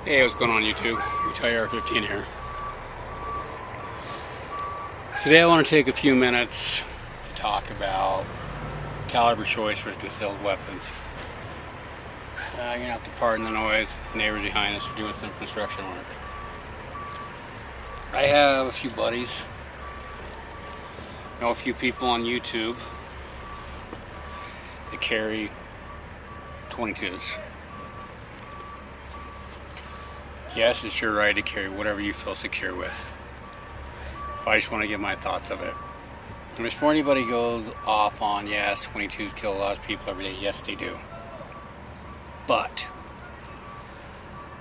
Hey, what's going on YouTube? UTIR15 here. Today I want to take a few minutes to talk about caliber choice for concealed weapons. You're going to have to pardon the noise. Neighbors behind us are doing some construction work. I have a few buddies, know a few people on YouTube that carry 22s. Yes, it's your right to carry whatever you feel secure with. But I just want to give my thoughts of it. And before anybody goes off on, yes, 22s kill a lot of people every day. Yes, they do. But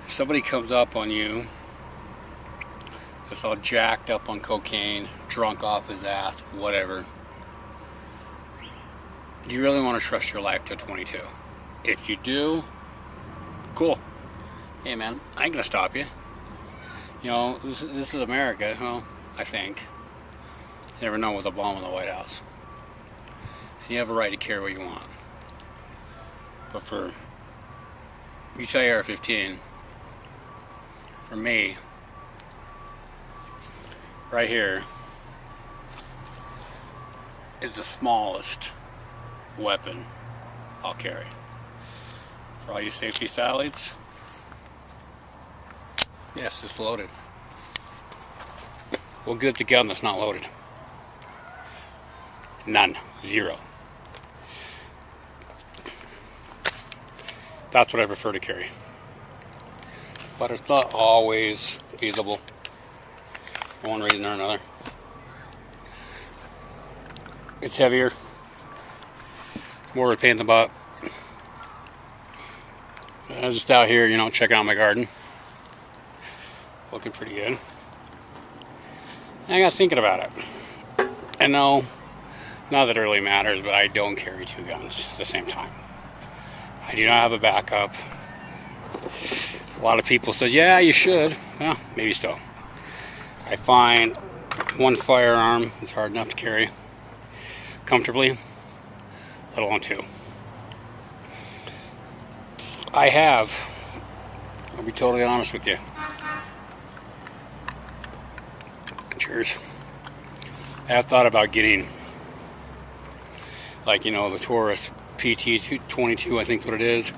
if somebody comes up on you that's all jacked up on cocaine, drunk off his ass, whatever, do you really want to trust your life to a 22? If you do, cool. Hey man, I ain't gonna stop you. You know, this is America, well, I think. You never know with a bomb in the White House. And you have a right to carry what you want. But for UTIR15, for me, right here is the smallest weapon I'll carry. For all you safety stylites, yes, it's loaded. Well, good's a gun that's not loaded. None. Zero. That's what I prefer to carry. But it's not always feasible for one reason or another. It's heavier. More of a pain in the butt. I was just out here, you know, checking out my garden. Looking pretty good. I got thinking about it. And no, not that it really matters, but I don't carry two guns at the same time. I do not have a backup. A lot of people say, yeah, you should. Well, maybe so. I find one firearm is hard enough to carry comfortably, let alone two. I'll be totally honest with you. Cheers. I have thought about getting, like, you know, the Taurus PT-22, I think what it is,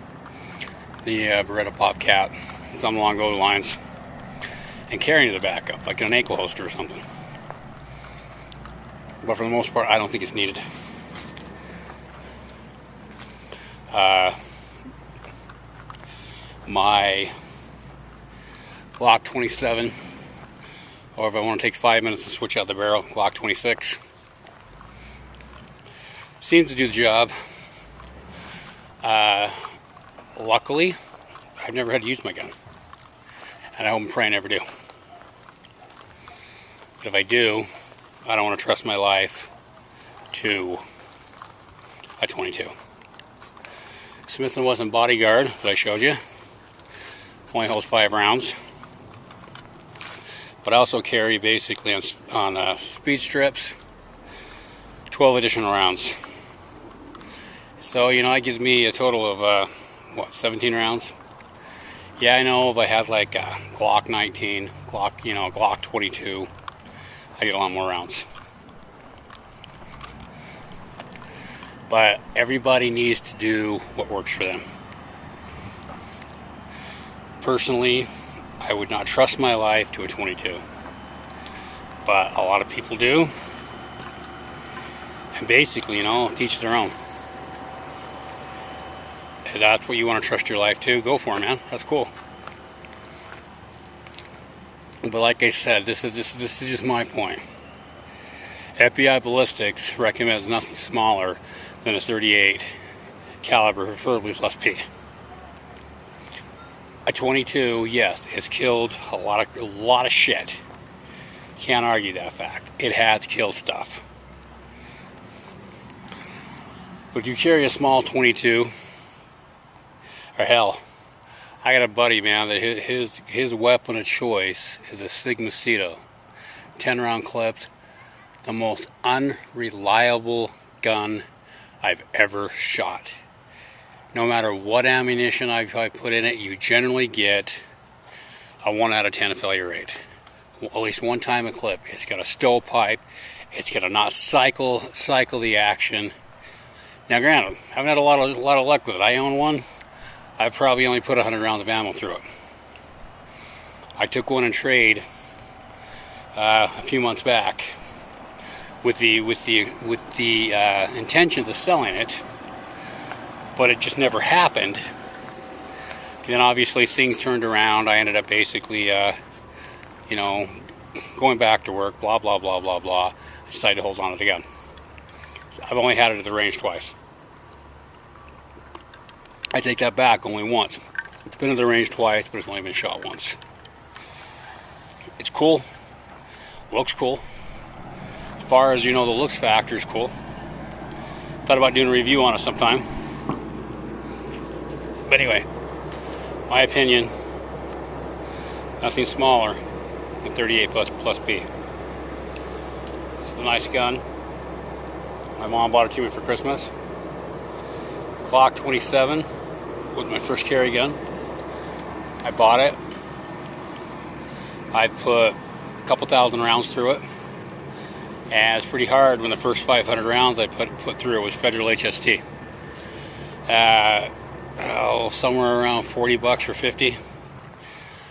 the Beretta Popcat, something along those lines, and carrying the backup, like an ankle holster or something. But for the most part, I don't think it's needed. My Glock 27, or if I want to take 5 minutes to switch out the barrel, Glock 26. Seems to do the job. Luckily, I've never had to use my gun. And I hope and pray I never do. But if I do, I don't want to trust my life to a 22. Smith & Wesson Bodyguard that I showed you only holds 5 rounds. But I also carry basically on speed strips 12 additional rounds. So, you know, that gives me a total of 17 rounds. Yeah, I know if I had like a Glock 19, Glock 22, I get a lot more rounds. But everybody needs to do what works for them. Personally, I would not trust my life to a 22, but a lot of people do, and basically, you know, teach their own. If that's what you want to trust your life to, go for it, man. That's cool. But like I said, this is just my point. FBI Ballistics recommends nothing smaller than a 38 caliber, preferably plus P. A 22, yes, it's killed a lot of shit. Can't argue that fact. It has killed stuff. But you carry a small 22, or hell, I got a buddy, man, that his weapon of choice is a Sigma Cito, 10-round clipped, the most unreliable gun I've ever shot. No matter what ammunition I put in it, you generally get a 1 out of 10 failure rate. At least one time a clip. It's got a stovepipe. It's gonna not cycle the action. Now, granted, I haven't had a lot of luck with it. I own one. I've probably only put 100 rounds of ammo through it. I took one in trade a few months back with the intention of selling it, but it just never happened. And then obviously things turned around. I ended up basically, you know, going back to work. Blah blah blah blah blah. I decided to hold on to it again. So I've only had it at the range twice. I take that back, only once. It's been at the range twice, but it's only been shot once. It's cool. Looks cool. As far as, you know, the looks factor is cool. Thought about doing a review on it sometime. But anyway, my opinion, nothing smaller than 38 plus P. This is a nice gun. My mom bought it to me for Christmas. Glock 27 was my first carry gun. I bought it. I put a couple thousand rounds through it, and it's pretty hard when the first 500 rounds I put through it was Federal HST. Somewhere around $40 or 50.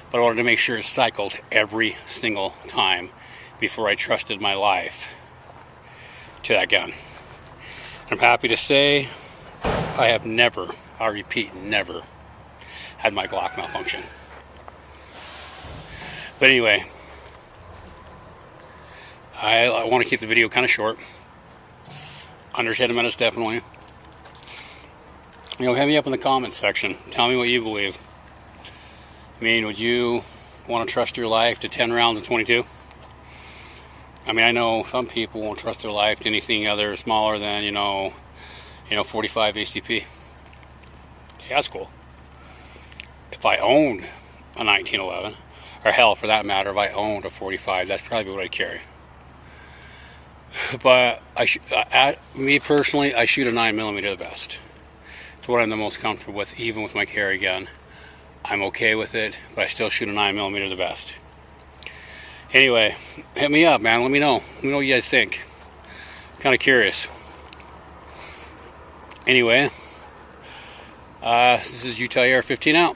But I wanted to make sure it cycled every single time before I trusted my life to that gun. And I'm happy to say I have never, I repeat, never had my Glock malfunction. But anyway, I want to keep the video kind of short. Under 10 minutes, definitely. You know, hit me up in the comments section. Tell me what you believe. I mean, would you want to trust your life to 10 rounds of 22? I mean, I know some people won't trust their life to anything other smaller than, you know, 45 ACP. Yeah, that's cool. If I owned a 1911, or hell, for that matter, if I owned a 45, that's probably what I'd carry. But me personally, I shoot a 9mm the best. It's what I'm the most comfortable with, even with my carry gun. I'm okay with it, but I still shoot a 9mm the best. Anyway, hit me up, man. Let me know. Let me know what you guys think. Kind of curious. Anyway, this is Utah AR-15 out.